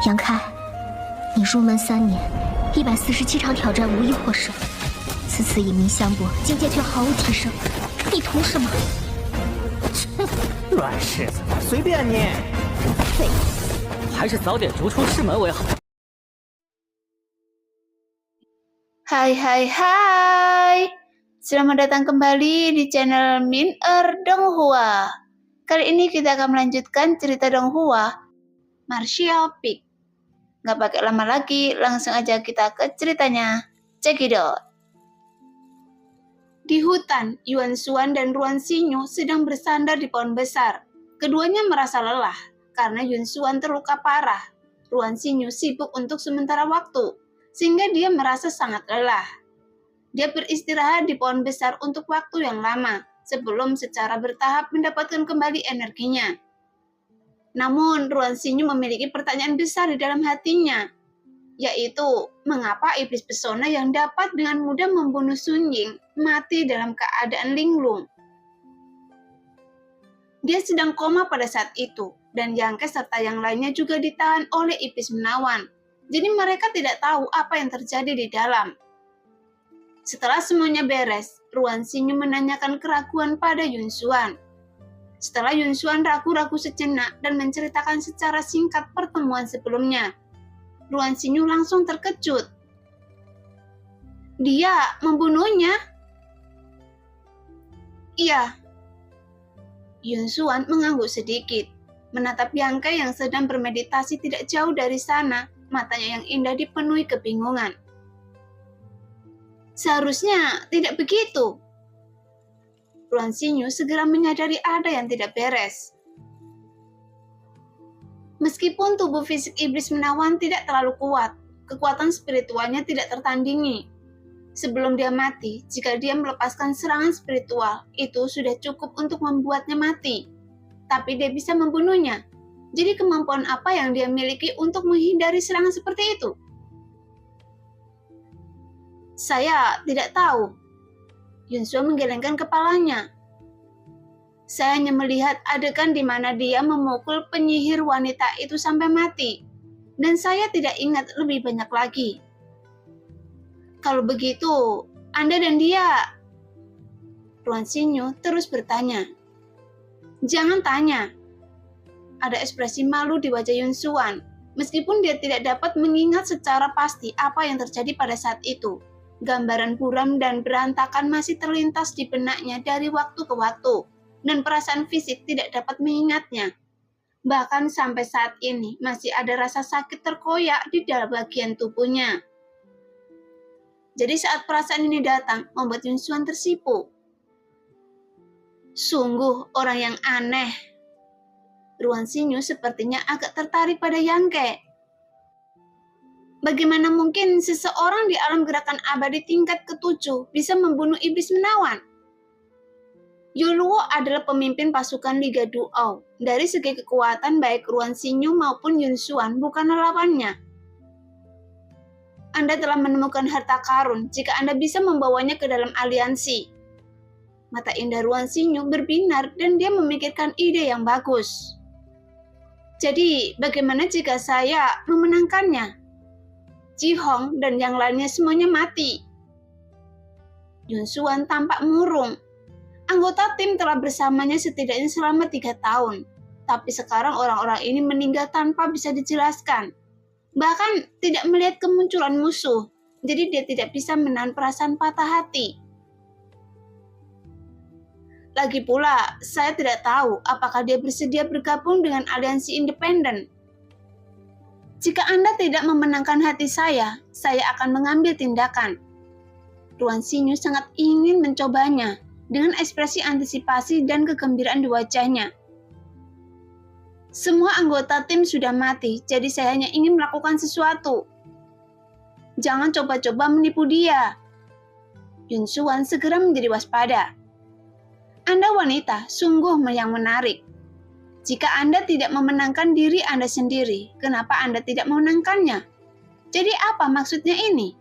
杨开，你入门3年，147场挑战无一获胜，此次以名相搏，境界却毫无提升，你图什么？乱柿子，随便你。废物，还是早点逐出师门为好。Hai, selamat datang kembali di channel Min-er Donghua. Kali ini kita akan melanjutkan cerita Donghua, Martial Peak. Nggak pakai lama lagi, langsung aja kita ke ceritanya. Check it out. Di hutan, Yuan Xuan dan Ruan Xinyu sedang bersandar di pohon besar. Keduanya merasa lelah, karena Yuan Xuan terluka parah. Ruan Xinyu sibuk untuk sementara waktu, sehingga dia merasa sangat lelah. Dia beristirahat di pohon besar untuk waktu yang lama, sebelum secara bertahap mendapatkan kembali energinya. Namun, Ruan Xinyu memiliki pertanyaan besar di dalam hatinya, yaitu mengapa iblis pesona yang dapat dengan mudah membunuh Sun Ying mati dalam keadaan linglung. Dia sedang koma pada saat itu, dan Yang Ke serta yang lainnya juga ditahan oleh iblis menawan. Jadi mereka tidak tahu apa yang terjadi di dalam. Setelah semuanya beres, Ruan Xinyu menanyakan keraguan pada Yuan Xuan. Setelah Yuan Xuan ragu-ragu sejenak dan menceritakan secara singkat pertemuan sebelumnya, Ruan Xinyu langsung terkejut. Dia membunuhnya? Iya. Yuan Xuan mengangguk sedikit, menatap Yang Ke yang sedang bermeditasi tidak jauh dari sana, matanya yang indah dipenuhi kebingungan. Seharusnya tidak begitu. Ruan Xinyu segera menyadari ada yang tidak beres. Meskipun tubuh fisik iblis menawan tidak terlalu kuat, kekuatan spiritualnya tidak tertandingi. Sebelum dia mati, jika dia melepaskan serangan spiritual, itu sudah cukup untuk membuatnya mati. Tapi dia bisa membunuhnya. Jadi kemampuan apa yang dia miliki untuk menghindari serangan seperti itu? Saya tidak tahu. Yuan Xuan menggelengkan kepalanya. Saya hanya melihat adegan di mana dia memukul penyihir wanita itu sampai mati. Dan saya tidak ingat lebih banyak lagi. Kalau begitu, Anda dan dia... Ruan Xinyu terus bertanya. Jangan tanya. Ada ekspresi malu di wajah Yuan Xuan, meskipun dia tidak dapat mengingat secara pasti apa yang terjadi pada saat itu. Gambaran buram dan berantakan masih terlintas di benaknya dari waktu ke waktu, dan perasaan fisik tidak dapat mengingatnya. Bahkan sampai saat ini masih ada rasa sakit terkoyak di dalam bagian tubuhnya. Jadi saat perasaan ini datang, membuat Yuan Xuan tersipu. Sungguh orang yang aneh. Ruan Xinyu sepertinya agak tertarik pada Yang Ke. Bagaimana mungkin seseorang di alam gerakan abadi tingkat ke-7 bisa membunuh iblis menawan? Yu Luo adalah pemimpin pasukan Liga Duo. Dari segi kekuatan baik Ruan Xinyu maupun Yuan Xuan bukanlah lawannya. Anda telah menemukan harta karun jika Anda bisa membawanya ke dalam aliansi. Mata indah Ruan Xinyu berbinar dan dia memikirkan ide yang bagus. Jadi, bagaimana jika saya memenangkannya? Ji Hong dan yang lainnya semuanya mati. Yuan Xuan tampak murung. Anggota tim telah bersamanya setidaknya selama 3 tahun. Tapi sekarang orang-orang ini meninggal tanpa bisa dijelaskan. Bahkan tidak melihat kemunculan musuh. Jadi dia tidak bisa menahan perasaan patah hati. Lagi pula, saya tidak tahu apakah dia bersedia bergabung dengan aliansi independen. Jika Anda tidak memenangkan hati saya akan mengambil tindakan. Ruan Xinyu sangat ingin mencobanya dengan ekspresi antisipasi dan kegembiraan di wajahnya. Semua anggota tim sudah mati, jadi saya hanya ingin melakukan sesuatu. Jangan coba-coba menipu dia. Yuan Xuan segera menjadi waspada. Anda wanita, sungguh yang menarik. Jika Anda tidak memenangkan diri Anda sendiri, kenapa Anda tidak memenangkannya? Jadi apa maksudnya ini?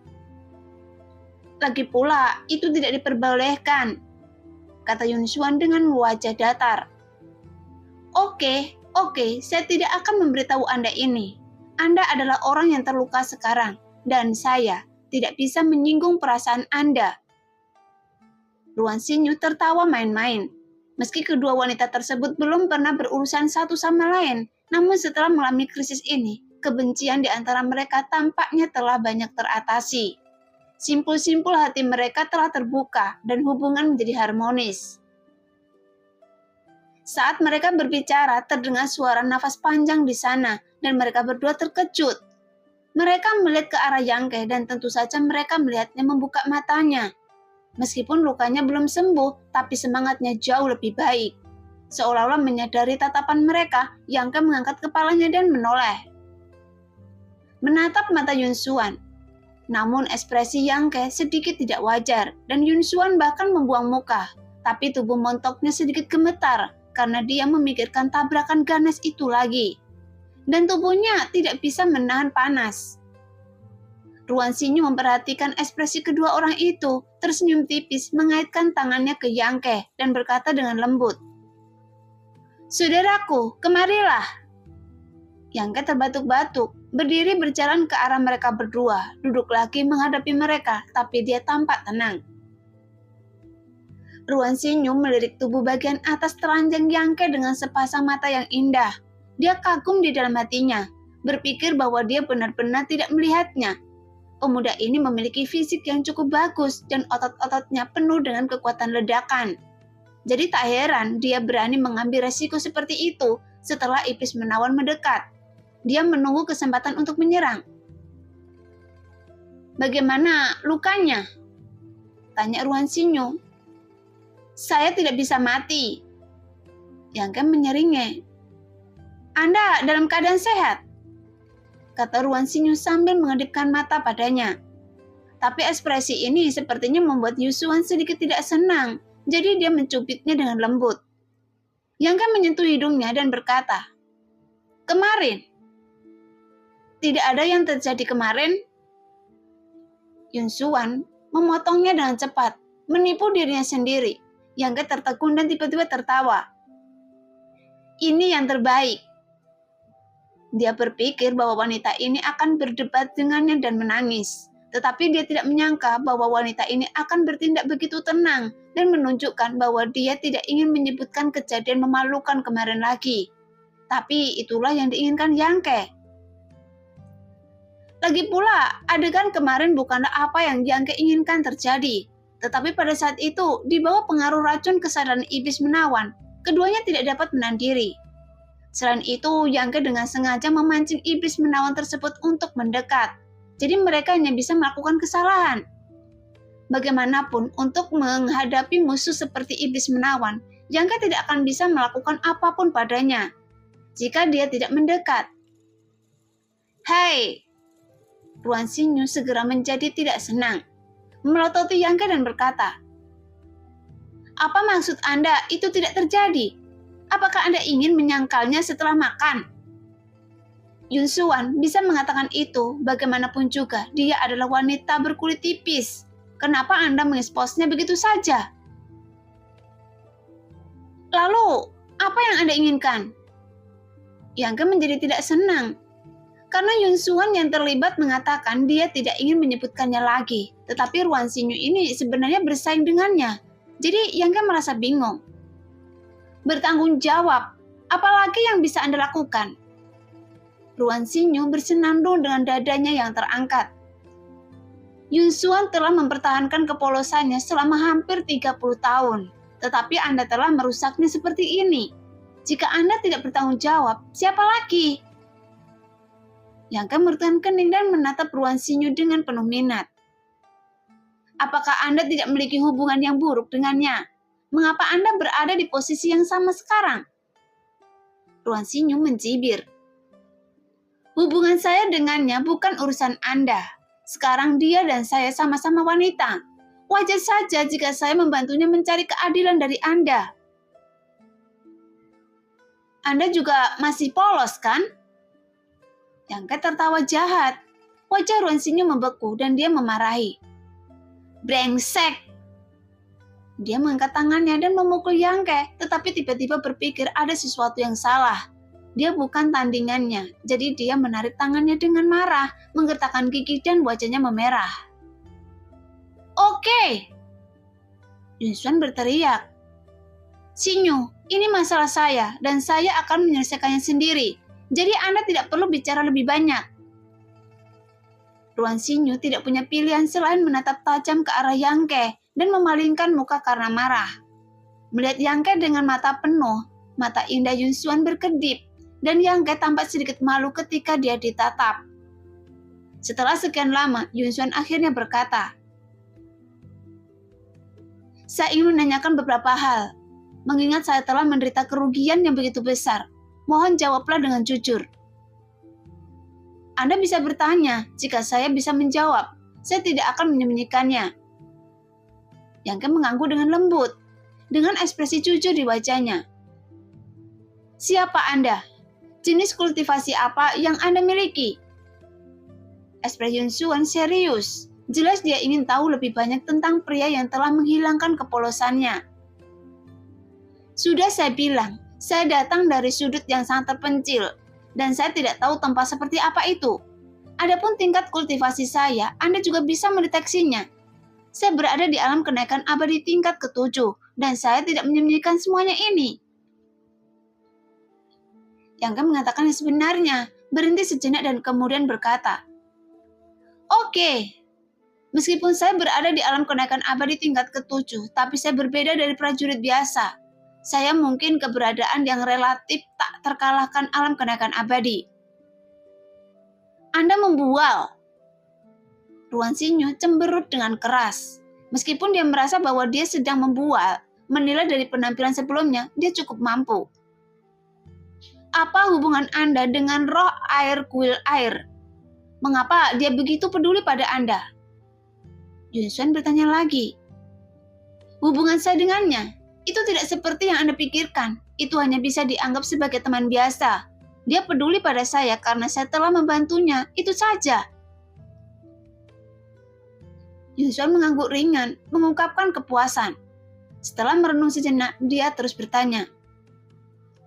Lagi pula, itu tidak diperbolehkan, kata Yuan Xuan dengan wajah datar. Oke, saya tidak akan memberitahu Anda ini. Anda adalah orang yang terluka sekarang, dan saya tidak bisa menyinggung perasaan Anda. Ruan Xinyu tertawa main-main. Meski kedua wanita tersebut belum pernah berurusan satu sama lain, namun setelah mengalami krisis ini, kebencian di antara mereka tampaknya telah banyak teratasi. Simpul-simpul hati mereka telah terbuka dan hubungan menjadi harmonis. Saat mereka berbicara, terdengar suara nafas panjang di sana dan mereka berdua terkejut. Mereka melihat ke arah Yang Ke dan tentu saja mereka melihatnya membuka matanya. Meskipun lukanya belum sembuh, tapi semangatnya jauh lebih baik. Seolah-olah menyadari tatapan mereka, Yang Ke mengangkat kepalanya dan menoleh. Menatap mata Yun Xuan. Namun ekspresi Yang Ke sedikit tidak wajar dan Yun Xuan bahkan membuang muka. Tapi tubuh montoknya sedikit gemetar karena dia memikirkan tabrakan ganas itu lagi. Dan tubuhnya tidak bisa menahan panas. Ruan Xinyu memperhatikan ekspresi kedua orang itu, tersenyum tipis mengaitkan tangannya ke Yang Ke dan berkata dengan lembut, "Saudaraku, kemarilah." Yang Ke terbatuk-batuk, berdiri berjalan ke arah mereka berdua, duduk lagi menghadapi mereka, tapi dia tampak tenang. Ruan Xinyu melirik tubuh bagian atas telanjang Yang Ke dengan sepasang mata yang indah. Dia kagum di dalam hatinya, berpikir bahwa dia benar-benar tidak melihatnya. Pemuda ini memiliki fisik yang cukup bagus dan otot-ototnya penuh dengan kekuatan ledakan. Jadi tak heran dia berani mengambil resiko seperti itu setelah iblis menawan mendekat. Dia menunggu kesempatan untuk menyerang. "Bagaimana lukanya?" tanya Ruan Xinyu. "Saya tidak bisa mati." Yang Ke menyeringai. "Anda dalam keadaan sehat?" kata Ruan Xinyu sambil mengedipkan mata padanya. Tapi ekspresi ini sepertinya membuat Yun Xuan sedikit tidak senang, jadi dia mencubitnya dengan lembut. Yang Ke menyentuh hidungnya dan berkata, "Kemarin?" "Tidak ada yang terjadi kemarin." Yun Xuan memotongnya dengan cepat, menipu dirinya sendiri. Yang Ke tertegun dan tiba-tiba tertawa. "Ini yang terbaik." Dia berpikir bahwa wanita ini akan berdebat dengannya dan menangis. Tetapi dia tidak menyangka bahwa wanita ini akan bertindak begitu tenang dan menunjukkan bahwa dia tidak ingin menyebutkan kejadian memalukan kemarin lagi. Tapi itulah yang diinginkan Yang Ke. Lagi pula, adegan kemarin bukanlah apa yang Yang Ke inginkan terjadi. Tetapi pada saat itu, di bawah pengaruh racun kesadaran iblis menawan, keduanya tidak dapat menahan diri. Selain itu, Yang Ke dengan sengaja memancing iblis menawan tersebut untuk mendekat. Jadi mereka hanya bisa melakukan kesalahan. Bagaimanapun, untuk menghadapi musuh seperti iblis menawan, Yang Ke tidak akan bisa melakukan apapun padanya jika dia tidak mendekat. "Hei!" Ruan Xinyu segera menjadi tidak senang, melototi Yang Ke dan berkata, "Apa maksud Anda itu tidak terjadi? Apakah Anda ingin menyangkalnya setelah makan?" Yun Xuan bisa mengatakan itu, bagaimanapun juga dia adalah wanita berkulit tipis. Kenapa Anda mengeksposnya begitu saja? "Lalu, apa yang Anda inginkan?" Yang Ke menjadi tidak senang. Karena Yun Xuan yang terlibat mengatakan dia tidak ingin menyebutkannya lagi. Tetapi Ruan Xinyu ini sebenarnya bersaing dengannya. Jadi Yang Ke merasa bingung. "Bertanggung jawab, apalagi yang bisa Anda lakukan?" Ruan Xinyu bersenandung dengan dadanya yang terangkat. Yun Xuan telah mempertahankan kepolosannya selama hampir 30 tahun. Tetapi Anda telah merusaknya seperti ini. Jika Anda tidak bertanggung jawab, siapa lagi? Yang Ke merutkan kening dan menatap Ruan Xinyu dengan penuh minat. "Apakah Anda tidak memiliki hubungan yang buruk dengannya? Mengapa Anda berada di posisi yang sama sekarang?" Ruan Xinyu mencibir. "Hubungan saya dengannya bukan urusan Anda. Sekarang dia dan saya sama-sama wanita. Wajar saja jika saya membantunya mencari keadilan dari Anda." "Anda juga masih polos, kan?" Yang Ke tertawa jahat. Wajah Ruan Xinyu membeku dan dia memarahi. "Brengsek!" Dia mengangkat tangannya dan memukul Yang Ke, tetapi tiba-tiba berpikir ada sesuatu yang salah. Dia bukan tandingannya, jadi dia menarik tangannya dengan marah, menggertakkan gigi dan wajahnya memerah. Oke! Yunsuan berteriak. Sinyu, ini masalah saya dan saya akan menyelesaikannya sendiri. Jadi Anda tidak perlu bicara lebih banyak. Ruan Sinyu tidak punya pilihan selain menatap tajam ke arah Yangke dan memalingkan muka karena marah. Melihat Yangke dengan mata penuh, mata indah Yunsuan berkedip dan Yangke tampak sedikit malu ketika dia ditatap. Setelah sekian lama, Yunsuan akhirnya berkata, saya ingin menanyakan beberapa hal. Mengingat saya telah menderita kerugian yang begitu besar, mohon jawablah dengan jujur. Anda bisa bertanya, jika saya bisa menjawab, saya tidak akan menyembunyikannya. Yangke mengangguk dengan lembut, dengan ekspresi jujur di wajahnya. Siapa Anda? Jenis kultivasi apa yang Anda miliki? Ekspresi Yunsuan serius. Jelas dia ingin tahu lebih banyak tentang pria yang telah menghilangkan kepolosannya. Sudah saya bilang, saya datang dari sudut yang sangat terpencil, dan saya tidak tahu tempat seperti apa itu. Adapun tingkat kultivasi saya, Anda juga bisa mendeteksinya. Saya berada di alam kenaikan abadi tingkat ke-7, dan saya tidak menyembunyikan semuanya ini. Yangke mengatakan yang sebenarnya, berhenti sejenak dan kemudian berkata, Oke, meskipun saya berada di alam kenaikan abadi tingkat ke-7, tapi saya berbeda dari prajurit biasa. Saya mungkin keberadaan yang relatif tak terkalahkan alam kenaikan abadi. Anda membual. Ruan Sinyu cemberut dengan keras. Meskipun dia merasa bahwa dia sedang membual, menilai dari penampilan sebelumnya, dia cukup mampu. Apa hubungan Anda dengan roh air kuil air? Mengapa dia begitu peduli pada Anda? Yunsuan bertanya lagi. Hubungan saya dengannya, itu tidak seperti yang Anda pikirkan. Itu hanya bisa dianggap sebagai teman biasa. Dia peduli pada saya karena saya telah membantunya, itu saja. Yunsuan mengangguk ringan, mengungkapkan kepuasan. Setelah merenung sejenak, dia terus bertanya.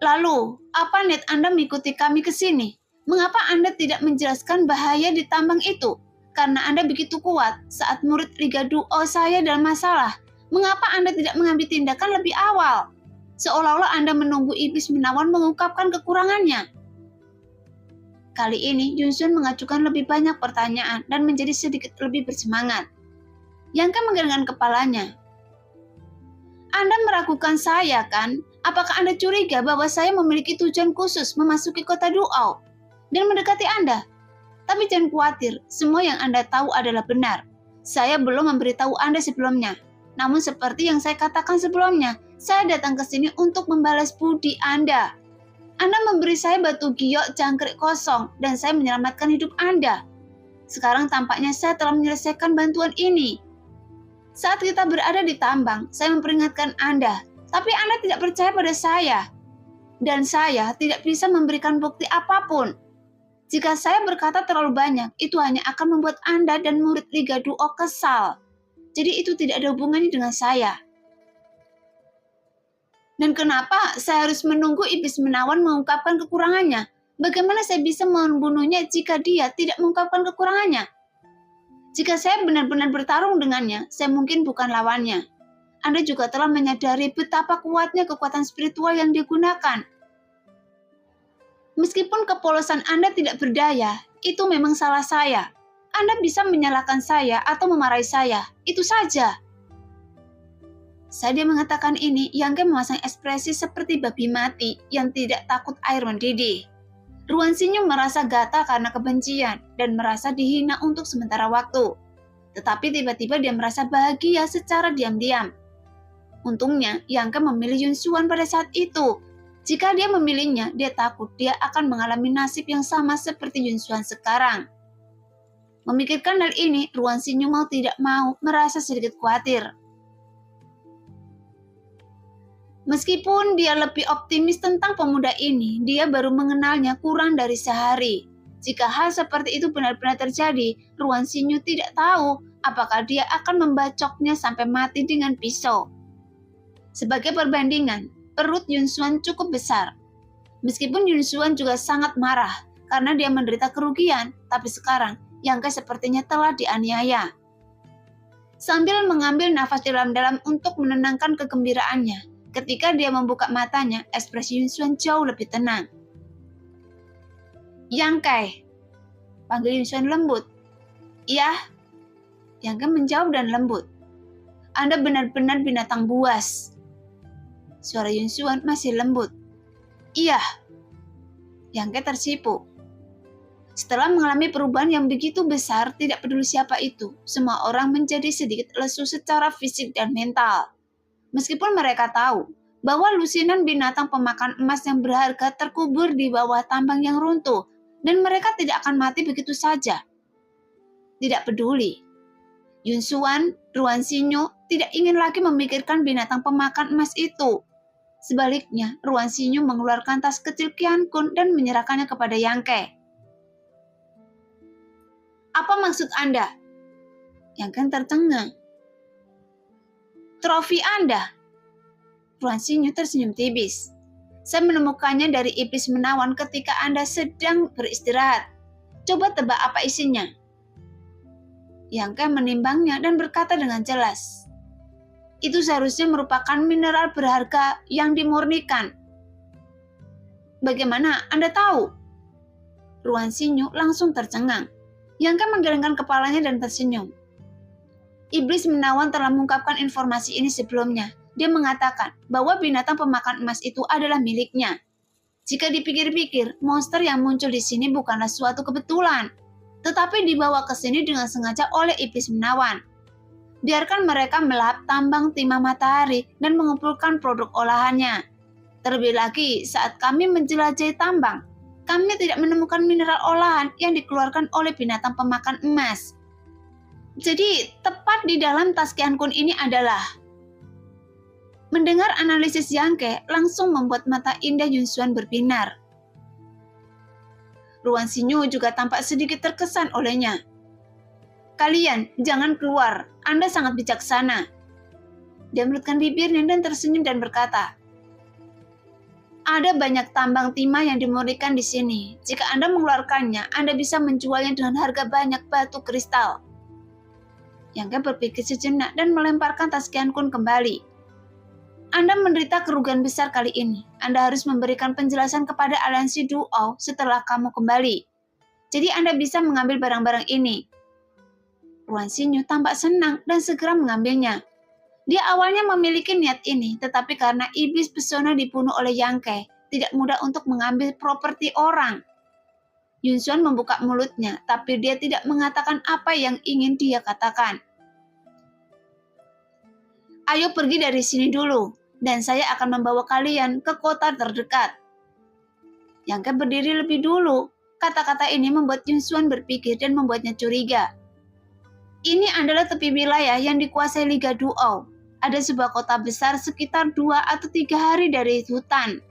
Lalu, apa niat Anda mengikuti kami ke sini? Mengapa Anda tidak menjelaskan bahaya di tambang itu? Karena Anda begitu kuat saat murid Liga Duo saya dalam masalah. Mengapa Anda tidak mengambil tindakan lebih awal? Seolah-olah Anda menunggu iblis menawan mengungkapkan kekurangannya. Kali ini, Yunsuan mengajukan lebih banyak pertanyaan dan menjadi sedikit lebih bersemangat. Yangke menggelengkan kepalanya. Anda meragukan saya, kan? Apakah Anda curiga bahwa saya memiliki tujuan khusus memasuki kota Duo dan mendekati Anda? Tapi jangan khawatir, semua yang Anda tahu adalah benar. Saya belum memberitahu Anda sebelumnya. Namun seperti yang saya katakan sebelumnya, saya datang ke sini untuk membalas budi Anda. Anda memberi saya batu giok jangkrik kosong dan saya menyelamatkan hidup Anda. Sekarang tampaknya saya telah menyelesaikan bantuan ini. Saat kita berada di tambang, saya memperingatkan Anda, tapi Anda tidak percaya pada saya. Dan saya tidak bisa memberikan bukti apapun. Jika saya berkata terlalu banyak, itu hanya akan membuat Anda dan murid Liga Duo kesal. Jadi itu tidak ada hubungannya dengan saya. Dan kenapa saya harus menunggu iblis menawan mengungkapkan kekurangannya? Bagaimana saya bisa membunuhnya jika dia tidak mengungkapkan kekurangannya? Jika saya benar-benar bertarung dengannya, saya mungkin bukan lawannya. Anda juga telah menyadari betapa kuatnya kekuatan spiritual yang digunakan. Meskipun kepolosan Anda tidak berdaya, itu memang salah saya. Anda bisa menyalahkan saya atau memarahi saya, itu saja. Saat dia mengatakan ini, Yangke memasang ekspresi seperti babi mati yang tidak takut air mendidih. Ruan Sinyu merasa gatal karena kebencian dan merasa dihina untuk sementara waktu. Tetapi tiba-tiba dia merasa bahagia secara diam-diam. Untungnya, Yangke memilih Yunsuan pada saat itu. Jika dia memilihnya, dia takut dia akan mengalami nasib yang sama seperti Yunsuan sekarang. Memikirkan hal ini, Ruan Sinyu mau tidak mau merasa sedikit khawatir. Meskipun dia lebih optimis tentang pemuda ini, dia baru mengenalnya kurang dari sehari. Jika hal seperti itu benar-benar terjadi, Ruan Sinyu tidak tahu apakah dia akan membacoknya sampai mati dengan pisau. Sebagai perbandingan, perut Yunsuan cukup besar. Meskipun Yun Xuan juga sangat marah karena dia menderita kerugian, tapi sekarang Yang Ke sepertinya telah dianiaya. Sambil mengambil nafas dalam-dalam untuk menenangkan kegembiraannya, ketika dia membuka matanya, ekspresi Yun Xuan jauh lebih tenang. Yang Ke, panggil Yun Xuan lembut. Iya, Yang Ke menjawab dan lembut. Anda benar-benar binatang buas. Suara Yun Xuan masih lembut. Iya, Yang Ke tersipu. Setelah mengalami perubahan yang begitu besar, tidak peduli siapa itu, semua orang menjadi sedikit lesu secara fisik dan mental. Meskipun mereka tahu bahwa lusinan binatang pemakan emas yang berharga terkubur di bawah tambang yang runtuh, dan mereka tidak akan mati begitu saja. Tidak peduli. Yun Xuan, Ruan Xinyu tidak ingin lagi memikirkan binatang pemakan emas itu. Sebaliknya, Ruan Xinyu mengeluarkan tas kecil Qian Kun dan menyerahkannya kepada Yang Ke. Apa maksud Anda? Yang Ke tercengang. Trofi Anda? Ruan Xinyu tersenyum tipis. Saya menemukannya dari iblis menawan ketika Anda sedang beristirahat. Coba tebak apa isinya? Yang Ke menimbangnya dan berkata dengan jelas. Itu seharusnya merupakan mineral berharga yang dimurnikan. Bagaimana Anda tahu? Ruan Xinyu langsung tercengang. Yang Ke menggelengkan kepalanya dan tersenyum. Iblis menawan telah mengungkapkan informasi ini sebelumnya. Dia mengatakan bahwa binatang pemakan emas itu adalah miliknya. Jika dipikir-pikir, monster yang muncul di sini bukanlah suatu kebetulan, tetapi dibawa ke sini dengan sengaja oleh iblis menawan. Biarkan mereka melahap tambang timah matahari dan mengumpulkan produk olahannya. Terlebih lagi, saat kami menjelajahi tambang, kami tidak menemukan mineral olahan yang dikeluarkan oleh binatang pemakan emas. Jadi, tepat di dalam tas Qian Kun ini adalah... Mendengar analisis Yang Ke langsung membuat mata indah Yun Xuan berbinar. Ruan Xinyu juga tampak sedikit terkesan olehnya. Kalian, jangan keluar. Anda sangat bijaksana. Dia melutkan bibirnya dan tersenyum dan berkata, ada banyak tambang timah yang dimurnikan di sini. Jika Anda mengeluarkannya, Anda bisa menjualnya dengan harga banyak batu kristal. Yang Ke berpikir sejenak dan melemparkan tas Qian Kun kembali. Anda menderita kerugian besar kali ini. Anda harus memberikan penjelasan kepada aliansi Duo setelah kamu kembali. Jadi Anda bisa mengambil barang-barang ini. Ruan Xinyu tampak senang dan segera mengambilnya. Dia awalnya memiliki niat ini, tetapi karena iblis pesona dibunuh oleh Yang Ke, tidak mudah untuk mengambil properti orang. Yun Xuan membuka mulutnya, tapi dia tidak mengatakan apa yang ingin dia katakan. Ayo pergi dari sini dulu, dan saya akan membawa kalian ke kota terdekat. Yang Ke berdiri lebih dulu. Kata-kata ini membuat Yun Xuan berpikir dan membuatnya curiga. Ini adalah tepi wilayah yang dikuasai Liga Duo. Ada sebuah kota besar sekitar 2 atau 3 hari dari hutan.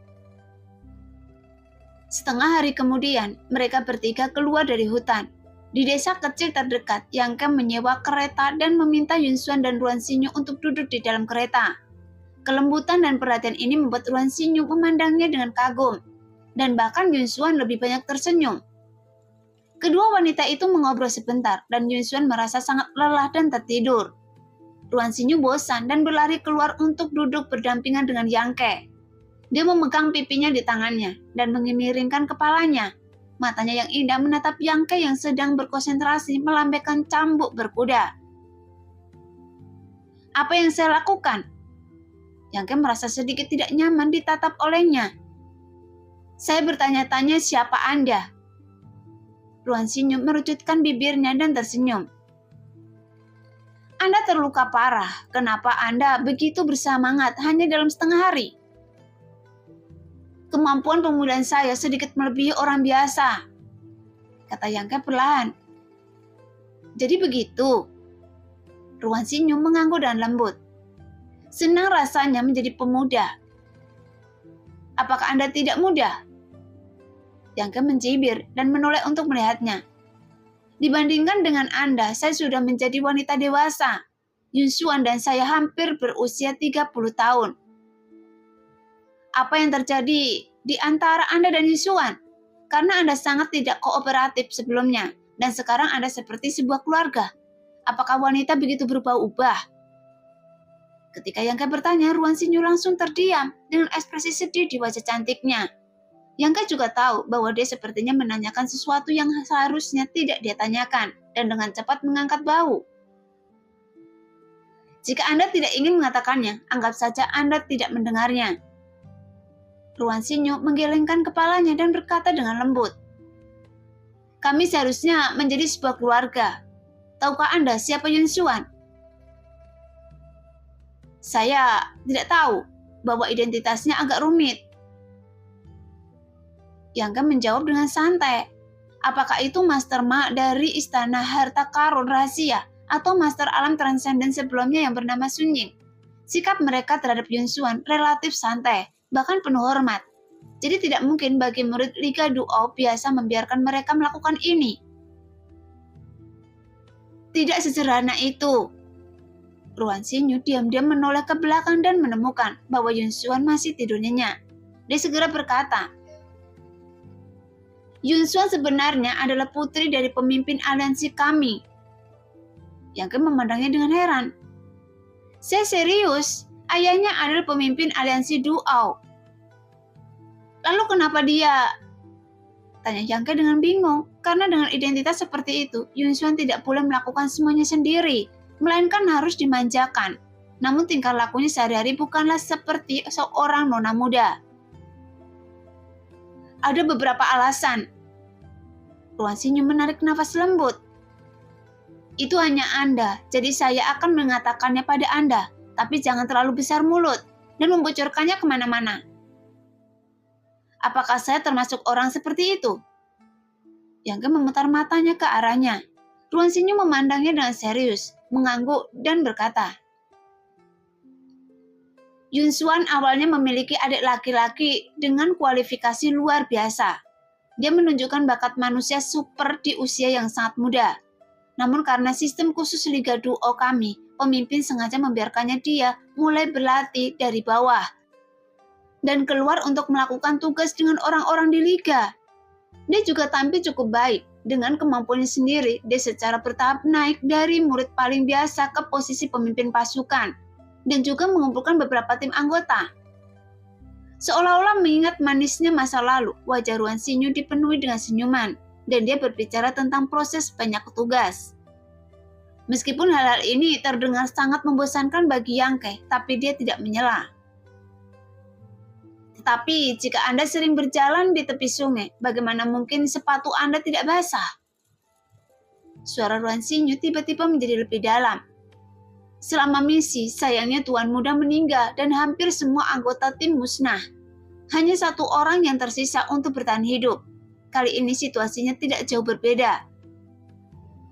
Setengah hari kemudian, mereka bertiga keluar dari hutan. Di desa kecil terdekat, Yang Ke menyewa kereta dan meminta Yun Xuan dan Ruan Xinyu untuk duduk di dalam kereta. Kelembutan dan perhatian ini membuat Ruan Xinyu memandangnya dengan kagum, dan bahkan Yun Xuan lebih banyak tersenyum. Kedua wanita itu mengobrol sebentar, dan Yun Xuan merasa sangat lelah dan tertidur. Ruan Xinyu bosan dan berlari keluar untuk duduk berdampingan dengan Yang Ke. Dia memegang pipinya di tangannya dan mengiringkan kepalanya. Matanya yang indah menatap Yang Ke yang sedang berkonsentrasi melambaikan cambuk berkuda. Apa yang saya lakukan? Yang Ke merasa sedikit tidak nyaman ditatap olehnya. Saya bertanya-tanya siapa Anda? Ruan Xinyu merucutkan bibirnya dan tersenyum. Anda terluka parah. Kenapa Anda begitu bersemangat hanya dalam setengah hari? Kemampuan pemulihan saya sedikit melebihi orang biasa, kata Yang Ke perlahan. Jadi begitu? Ruan Xinyu mengangguk dan lembut. Senang rasanya menjadi pemuda. Apakah Anda tidak muda? Yang Ke mencibir dan menoleh untuk melihatnya. Dibandingkan dengan Anda, saya sudah menjadi wanita dewasa. Yun Xuan dan saya hampir berusia 30 tahun. Apa yang terjadi di antara Anda dan Yusuan, karena Anda sangat tidak kooperatif sebelumnya, dan sekarang Anda seperti sebuah keluarga. Apakah wanita begitu berubah-ubah? Ketika Yangke bertanya, Ruan Xinyu langsung terdiam dengan ekspresi sedih di wajah cantiknya. Yangke juga tahu bahwa dia sepertinya menanyakan sesuatu yang seharusnya tidak dia tanyakan, dan dengan cepat mengangkat bahu. Jika Anda tidak ingin mengatakannya, anggap saja Anda tidak mendengarnya. Ruan Xinyu menggelengkan kepalanya dan berkata dengan lembut, "Kami seharusnya menjadi sebuah keluarga. Tahukah Anda siapa Yun Xuan?" "Saya tidak tahu, bahwa identitasnya agak rumit." Yangke menjawab dengan santai. Apakah itu Master Ma dari Istana Harta Karun Rahasia atau Master Alam Transenden sebelumnya yang bernama Sun Ying? Sikap mereka terhadap Yun Xuan relatif santai, bahkan penuh hormat. Jadi tidak mungkin bagi murid Liga Duo biasa membiarkan mereka melakukan ini. Tidak sesederhana itu. Ruan Xinyu diam-diam menoleh ke belakang dan menemukan bahwa Yun Xuan masih tidur nyenyak. Dia segera berkata, "Yun Xuan sebenarnya adalah putri dari pemimpin aliansi kami." Yangke memandangnya dengan heran. "Saya serius, ayahnya adalah pemimpin aliansi Duo." "Lalu kenapa dia?" tanya Yangke dengan bingung, karena dengan identitas seperti itu, Yun Xuan tidak boleh melakukan semuanya sendiri, melainkan harus dimanjakan. Namun tingkah lakunya sehari-hari bukanlah seperti seorang nona muda. "Ada beberapa alasan." Ruan Xinyu menarik nafas lembut. "Itu hanya Anda, jadi saya akan mengatakannya pada Anda, tapi jangan terlalu besar mulut dan membocorkannya kemana-mana." "Apakah saya termasuk orang seperti itu?" Yangke memutar matanya ke arahnya. Ruan Xinyu memandangnya dengan serius, mengangguk dan berkata, "Yun Xuan awalnya memiliki adik laki-laki dengan kualifikasi luar biasa. Dia menunjukkan bakat manusia super di usia yang sangat muda. Namun karena sistem khusus Liga Duo kami, pemimpin sengaja membiarkannya dia mulai berlatih dari bawah dan keluar untuk melakukan tugas dengan orang-orang di Liga. Dia juga tampil cukup baik. Dengan kemampuannya sendiri, dia secara bertahap naik dari murid paling biasa ke posisi pemimpin pasukan dan juga mengumpulkan beberapa tim anggota." Seolah-olah mengingat manisnya masa lalu, wajah Ruan Xinyu dipenuhi dengan senyuman, dan dia berbicara tentang proses banyak tugas. Meskipun hal-hal ini terdengar sangat membosankan bagi Yangke, tapi dia tidak menyela. "Tetapi jika Anda sering berjalan di tepi sungai, bagaimana mungkin sepatu Anda tidak basah?" Suara Ruan Xinyu tiba-tiba menjadi lebih dalam. "Selama misi, sayangnya Tuan Muda meninggal dan hampir semua anggota tim musnah. Hanya satu orang yang tersisa untuk bertahan hidup. Kali ini situasinya tidak jauh berbeda.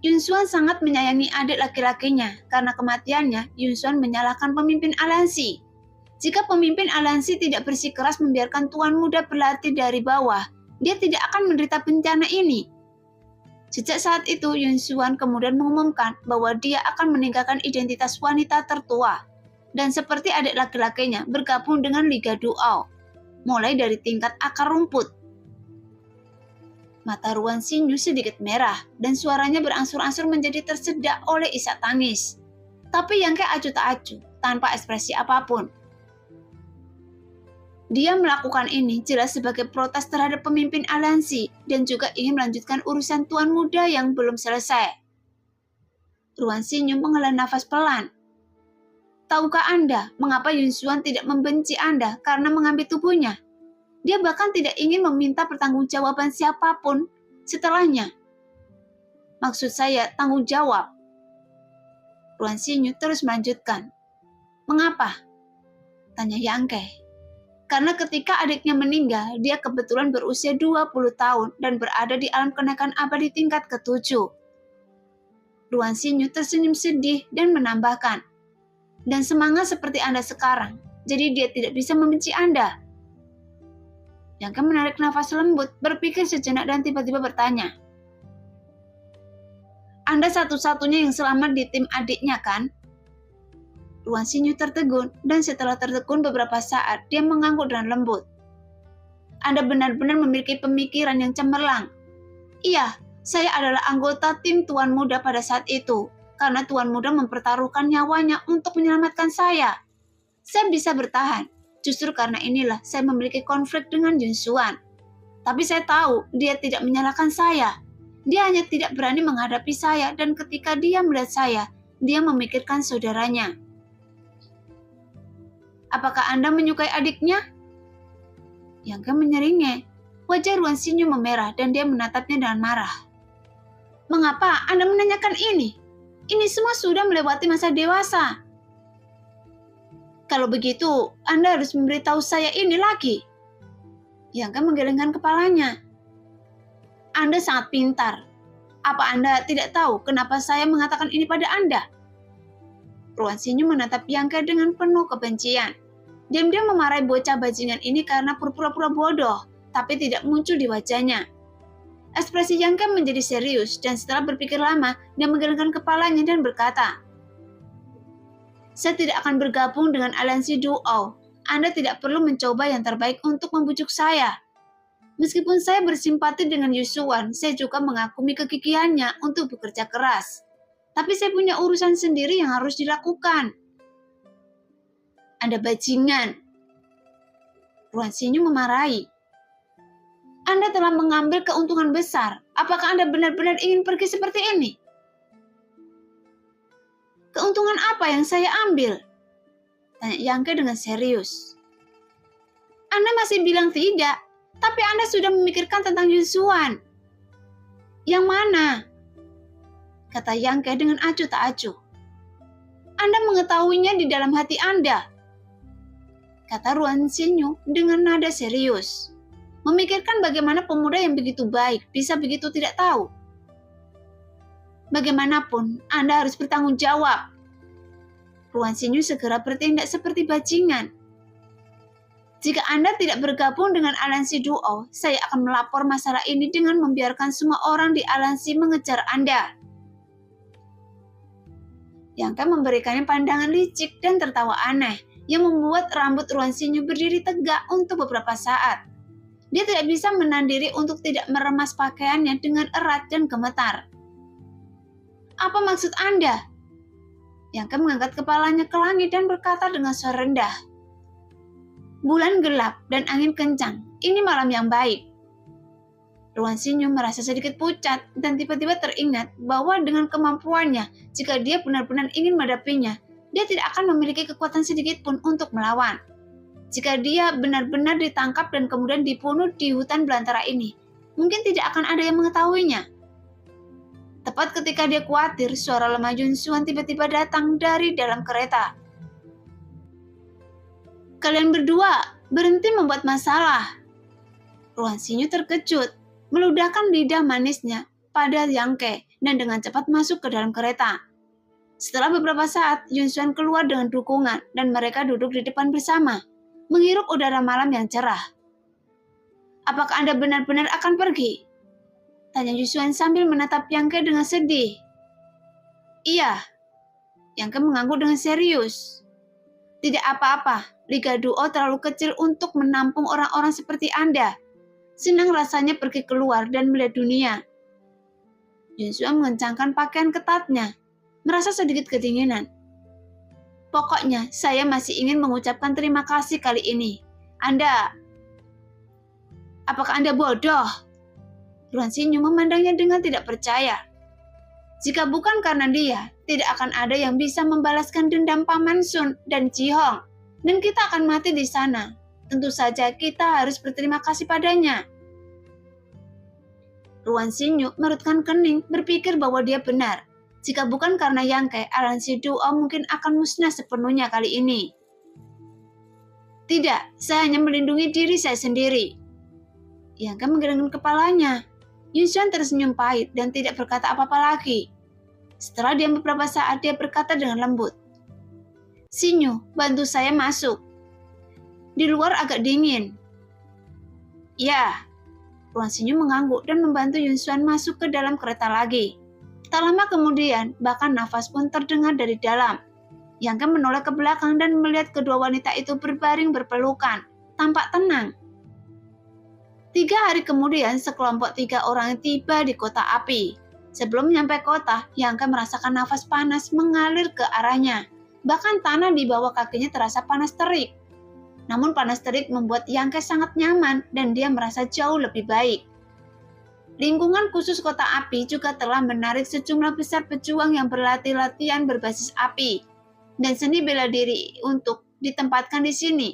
Yun Xuan sangat menyayangi adik laki-lakinya. Karena kematiannya, Yun Xuan menyalahkan pemimpin aliansi. Jika pemimpin aliansi tidak bersikeras membiarkan Tuan Muda berlatih dari bawah, dia tidak akan menderita bencana ini." Sejak saat itu, Yun Xuan kemudian mengumumkan bahwa dia akan meninggalkan identitas wanita tertua dan seperti adik laki-lakinya bergabung dengan Liga Duo, mulai dari tingkat akar rumput. Mata Ruan Xinyu sedikit merah dan suaranya berangsur-angsur menjadi tersedak oleh isak tangis. Tapi Yangke acuh tak acuh, tanpa ekspresi apapun. Dia melakukan ini jelas sebagai protes terhadap pemimpin aliansi dan juga ingin melanjutkan urusan Tuan Muda yang belum selesai. Ruan Xinyu menghela nafas pelan. "Tahukah Anda mengapa Yun Xuan tidak membenci Anda karena mengambil tubuhnya? Dia bahkan tidak ingin meminta pertanggungjawaban siapapun setelahnya. Maksud saya tanggung jawab." Ruan Xinyu terus melanjutkan. "Mengapa?" tanya Yangke. "Karena ketika adiknya meninggal, dia kebetulan berusia 20 tahun dan berada di alam kenaikan abadi tingkat ke-7. Ruan Xinyu tersenyum sedih dan menambahkan, "Dan semangat seperti Anda sekarang, jadi dia tidak bisa membenci Anda." Yangke menarik nafas lembut, berpikir sejenak dan tiba-tiba bertanya, "Anda satu-satunya yang selamat di tim adiknya, kan?" Ruan Xinyu tertegun, dan setelah tertegun beberapa saat, dia mengangguk dengan lembut. Anda benar-benar memiliki pemikiran yang cemerlang. Iya, saya adalah anggota tim Tuan Muda pada saat itu, karena Tuan Muda mempertaruhkan nyawanya untuk menyelamatkan saya. Saya bisa bertahan, justru karena inilah saya memiliki konflik dengan Yun Xuan. Tapi saya tahu dia tidak menyalahkan saya. Dia hanya tidak berani menghadapi saya, dan ketika dia melihat saya, dia memikirkan saudaranya. Apakah Anda menyukai adiknya? Yang Ke menyeringai. Wajah Ruan Xinyu memerah dan dia menatapnya dengan marah. Mengapa Anda menanyakan ini? Ini semua sudah melewati masa dewasa. Kalau begitu, Anda harus memberitahu saya ini lagi. Yang Ke menggelengkan kepalanya. Anda sangat pintar. Apa Anda tidak tahu kenapa saya mengatakan ini pada Anda? Ruan Xinyu menatap Yang Ke dengan penuh kebencian. Diam-diam memarahi bocah bajingan ini karena pura-pura bodoh, tapi tidak muncul di wajahnya. Ekspresi Yang Ke menjadi serius, dan setelah berpikir lama, dia menggelengkan kepalanya dan berkata, saya tidak akan bergabung dengan aliansi Duo. Anda tidak perlu mencoba yang terbaik untuk membujuk saya. Meskipun saya bersimpati dengan Yu Xuan, saya juga mengakui kegigihannya untuk bekerja keras. Tapi saya punya urusan sendiri yang harus dilakukan. Anda bajingan. Ruan Xinyu memarahi. Anda telah mengambil keuntungan besar. Apakah Anda benar-benar ingin pergi seperti ini? Keuntungan apa yang saya ambil? Tanya Yang Ke dengan serius. Anda masih bilang tidak, tapi Anda sudah memikirkan tentang Yu Xuan. Yang mana? Kata Yang Ke dengan acuh tak acuh. Anda mengetahuinya di dalam hati Anda. Kata Ruan Xinyu dengan nada serius. Memikirkan bagaimana pemuda yang begitu baik bisa begitu tidak tahu. Bagaimanapun, Anda harus bertanggung jawab. Ruan Xinyu segera bertindak seperti bajingan. Jika Anda tidak bergabung dengan aliansi Duo, saya akan melapor masalah ini dengan membiarkan semua orang di aliansi mengejar Anda. Yang Ke memberikannya pandangan licik dan tertawa aneh, yang membuat rambut Ruan Xinyu berdiri tegak untuk beberapa saat. Dia tidak bisa menahan diri untuk tidak meremas pakaiannya dengan erat dan gemetar. Apa maksud Anda? Yang Ke mengangkat kepalanya ke langit dan berkata dengan suara rendah. Bulan gelap dan angin kencang, ini malam yang baik. Ruan Xinyu merasa sedikit pucat dan tiba-tiba teringat bahwa dengan kemampuannya, jika dia benar-benar ingin menghadapinya, dia tidak akan memiliki kekuatan sedikit pun untuk melawan. Jika dia benar-benar ditangkap dan kemudian dibunuh di hutan belantara ini, mungkin tidak akan ada yang mengetahuinya. Tepat ketika dia khawatir, suara lemah Yun Xuan tiba-tiba datang dari dalam kereta. Kalian berdua berhenti membuat masalah. Ruan Xinyu terkejut, meludahkan lidah manisnya pada Yang Ke dan dengan cepat masuk ke dalam kereta. Setelah beberapa saat, Yun Xuan keluar dengan dukungan dan mereka duduk di depan bersama, menghirup udara malam yang cerah. Apakah Anda benar-benar akan pergi? Tanya Yun Xuan sambil menatap Yang Ke dengan sedih. Iya. Yang Ke mengangguk dengan serius. Tidak apa-apa, Liga Duo terlalu kecil untuk menampung orang-orang seperti Anda. Senang rasanya pergi keluar dan melihat dunia. Yun Xuan mengencangkan pakaian ketatnya, merasa sedikit kedinginan. Pokoknya, saya masih ingin mengucapkan terima kasih kali ini. Apakah Anda bodoh? Ruan Xinyu memandangnya dengan tidak percaya. Jika bukan karena dia, tidak akan ada yang bisa membalaskan dendam Paman Sun dan Ji Hong, dan kita akan mati di sana. Tentu saja kita harus berterima kasih padanya. Ruan Xinyu merutkan kening, berpikir bahwa dia benar. Jika bukan karena Yang Ke, aliansi Duo mungkin akan musnah sepenuhnya kali ini. Tidak, saya hanya melindungi diri saya sendiri. Yang Ke menggelengkan kepalanya. Yun Xuan tersenyum pahit dan tidak berkata apa-apa lagi. Setelah diam beberapa saat, dia berkata dengan lembut. Xinyu, bantu saya masuk. Di luar agak dingin. Ya. Ruan Xinyu mengangguk dan membantu Yun Xuan masuk ke dalam kereta lagi. Tak lama kemudian, bahkan nafas pun terdengar dari dalam. Yang Ke menoleh ke belakang dan melihat kedua wanita itu berbaring berpelukan, tampak tenang. 3 hari kemudian, sekelompok 3 orang tiba di kota api. Sebelum sampai kota, Yang Ke merasakan nafas panas mengalir ke arahnya. Bahkan tanah di bawah kakinya terasa panas terik. Namun panas terik membuat Yang Ke sangat nyaman dan dia merasa jauh lebih baik. Lingkungan khusus kota api juga telah menarik sejumlah besar pejuang yang berlatih latihan berbasis api dan seni bela diri untuk ditempatkan di sini.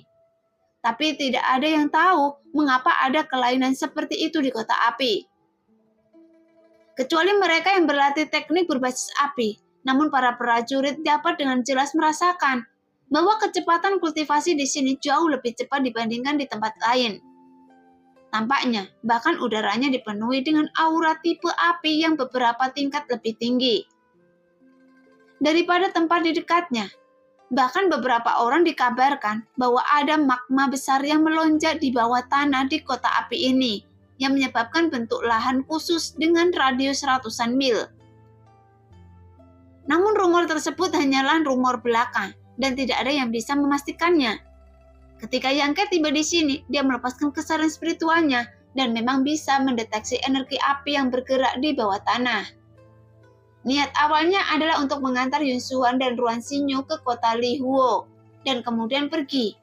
Tapi tidak ada yang tahu mengapa ada kelainan seperti itu di kota api. Kecuali mereka yang berlatih teknik berbasis api, namun para prajurit dapat dengan jelas merasakan bahwa kecepatan kultivasi di sini jauh lebih cepat dibandingkan di tempat lain. Tampaknya, bahkan udaranya dipenuhi dengan aura tipe api yang beberapa tingkat lebih tinggi daripada tempat di dekatnya. Bahkan beberapa orang dikabarkan bahwa ada magma besar yang melonjak di bawah tanah di kota api ini, yang menyebabkan bentuk lahan khusus dengan radius ratusan mil. Namun rumor tersebut hanyalah rumor belaka dan tidak ada yang bisa memastikannya. Ketika Yang Ke tiba di sini, dia melepaskan kesadaran spiritualnya dan memang bisa mendeteksi energi api yang bergerak di bawah tanah. Niat awalnya adalah untuk mengantar Yun Xuan dan Ruan Xinyu ke kota Li Huo dan kemudian pergi.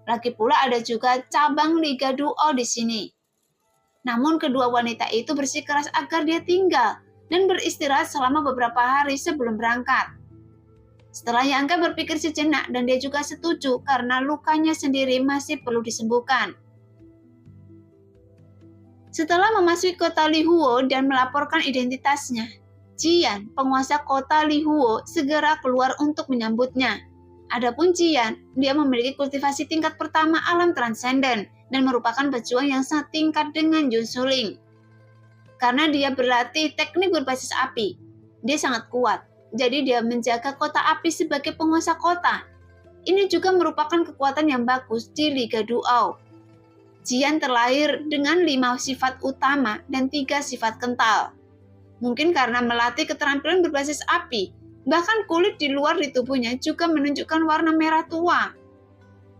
Lagi pula ada juga cabang Liga Duo di sini. Namun kedua wanita itu bersikeras agar dia tinggal dan beristirahat selama beberapa hari sebelum berangkat. Setelah Yang Ke berpikir sejenak dan dia juga setuju karena lukanya sendiri masih perlu disembuhkan. Setelah memasuki kota Li Huo dan melaporkan identitasnya, Jian, penguasa kota Li Huo, segera keluar untuk menyambutnya. Adapun Jian, dia memiliki kultivasi tingkat pertama alam transenden dan merupakan pejuang yang setingkat dengan Yun Suling. Karena dia berlatih teknik berbasis api, dia sangat kuat. Jadi dia menjaga kota api sebagai penguasa kota. Ini juga merupakan kekuatan yang bagus di Liga Duo. Jian terlahir dengan 5 sifat utama dan 3 sifat kental. Mungkin karena melatih keterampilan berbasis api, bahkan kulit di luar di tubuhnya juga menunjukkan warna merah tua.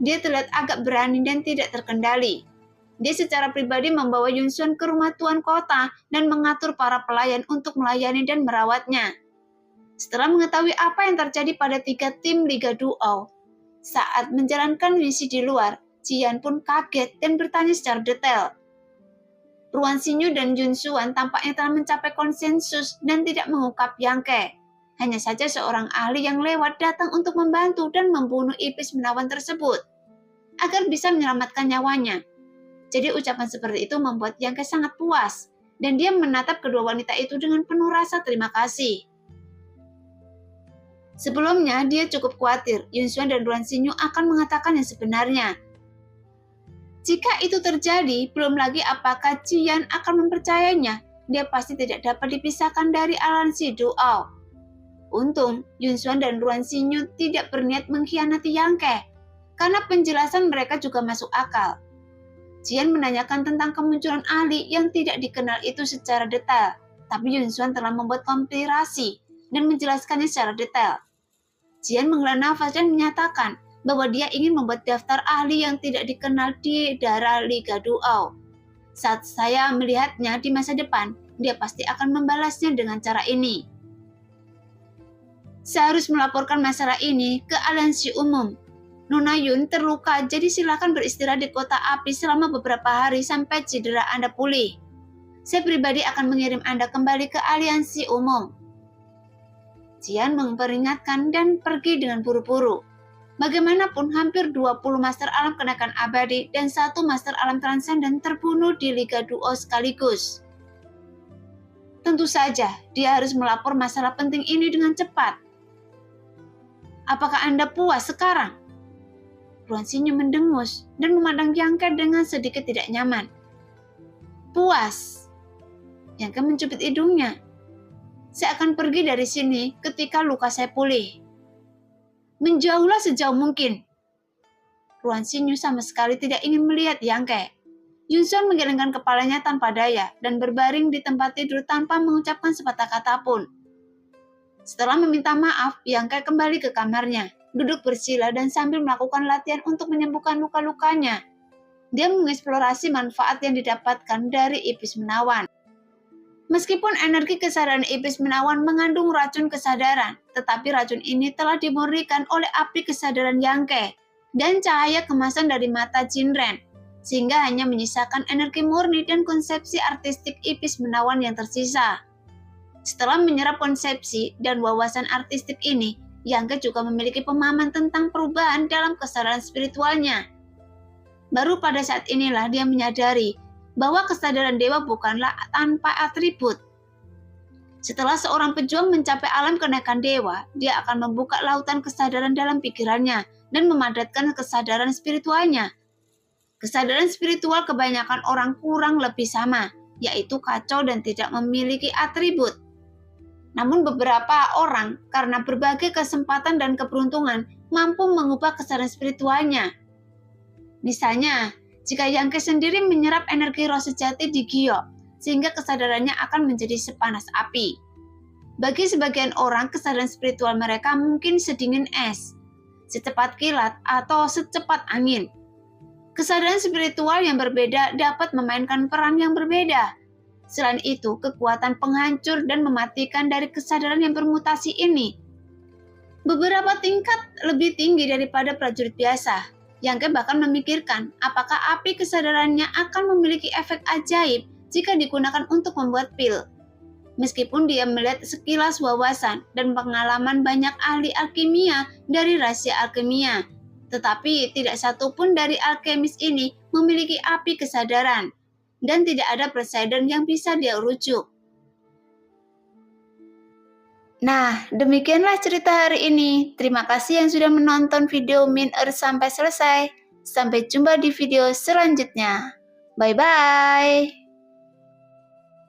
Dia terlihat agak berani dan tidak terkendali. Dia secara pribadi membawa Yun Xuan ke rumah tuan kota dan mengatur para pelayan untuk melayani dan merawatnya. Setelah mengetahui apa yang terjadi pada 3 tim Liga Duo, saat menjalankan misi di luar, Jian pun kaget dan bertanya secara detail. Ruan Xinyu dan Yun Xuan tampaknya telah mencapai konsensus dan tidak mengungkap Yang Ke. Hanya saja seorang ahli yang lewat datang untuk membantu dan membunuh iblis menawan tersebut agar bisa menyelamatkan nyawanya. Jadi ucapan seperti itu membuat Yang Ke sangat puas dan dia menatap kedua wanita itu dengan penuh rasa terima kasih. Sebelumnya dia cukup khawatir Yun Xuan dan Ruan Xinyu akan mengatakan yang sebenarnya. Jika itu terjadi, belum lagi apakah Jian akan mempercayainya, dia pasti tidak dapat dipisahkan dari aliansi Duo. Untung, Yun Xuan dan Ruan Xinyu tidak berniat mengkhianati Yang Ke, karena penjelasan mereka juga masuk akal. Jian menanyakan tentang kemunculan ahli yang tidak dikenal itu secara detail, tapi Yun Xuan telah membuat kompilasi dan menjelaskannya secara detail. Jian menghela nafas dan menyatakan bahwa dia ingin membuat daftar ahli yang tidak dikenal di daerah Liga Duo. Saat saya melihatnya di masa depan, dia pasti akan membalasnya dengan cara ini. Saya harus melaporkan masalah ini ke aliansi umum. Nona Yun terluka, jadi silakan beristirahat di kota api selama beberapa hari sampai cedera Anda pulih. Saya pribadi akan mengirim Anda kembali ke aliansi umum. Jian memperingatkan dan pergi dengan buru-buru. Bagaimanapun hampir 20 master alam kenaikan abadi dan 1 master alam transenden terbunuh di Liga Duo sekaligus. Tentu saja dia harus melapor masalah penting ini dengan cepat. Apakah Anda puas sekarang? Ruan Xinyu mendengus dan memandang Yang Ke dengan sedikit tidak nyaman. Puas. Yang Ke mencubit hidungnya. Saya akan pergi dari sini ketika luka saya pulih. Menjauhlah sejauh mungkin. Ruan Xinyu sama sekali tidak ingin melihat Yang Ke. Yun Xuan menggelengkan kepalanya tanpa daya dan berbaring di tempat tidur tanpa mengucapkan sepatah kata pun. Setelah meminta maaf, Yang Ke kembali ke kamarnya, duduk bersila dan sambil melakukan latihan untuk menyembuhkan luka-lukanya. dia mengeksplorasi manfaat yang didapatkan dari iblis menawan. Meskipun energi kesadaran iblis menawan mengandung racun kesadaran, tetapi racun ini telah dimurnikan oleh api kesadaran Yangke dan cahaya kemasan dari mata Jinren, sehingga hanya menyisakan energi murni dan konsepsi artistik iblis menawan yang tersisa. Setelah menyerap konsepsi dan wawasan artistik ini, Yangke juga memiliki pemahaman tentang perubahan dalam kesadaran spiritualnya. Baru pada saat inilah dia menyadari bahwa kesadaran dewa bukanlah tanpa atribut. Setelah seorang pejuang mencapai alam kenaikan dewa, dia akan membuka lautan kesadaran dalam pikirannya dan memadatkan kesadaran spiritualnya. Kesadaran spiritual kebanyakan orang kurang lebih sama, yaitu kacau dan tidak memiliki atribut. Namun beberapa orang karena berbagai kesempatan dan keberuntungan mampu mengubah kesadaran spiritualnya. Misalnya, jika Yangke sendiri menyerap energi roh sejati di Gyo, sehingga kesadarannya akan menjadi sepanas api. Bagi sebagian orang, kesadaran spiritual mereka mungkin sedingin es, secepat kilat, atau secepat angin. Kesadaran spiritual yang berbeda dapat memainkan peran yang berbeda. Selain itu, kekuatan penghancur dan mematikan dari kesadaran yang bermutasi ini beberapa tingkat lebih tinggi daripada prajurit biasa. Yangke bahkan memikirkan apakah api kesadarannya akan memiliki efek ajaib jika digunakan untuk membuat pil. Meskipun dia melihat sekilas wawasan dan pengalaman banyak ahli alkimia dari rahasia alkimia, tetapi tidak satupun dari alkemis ini memiliki api kesadaran, dan tidak ada presiden yang bisa dia rujuk. Nah, demikianlah cerita hari ini. Terima kasih yang sudah menonton video Min Earth sampai selesai. Sampai jumpa di video selanjutnya. Bye-bye.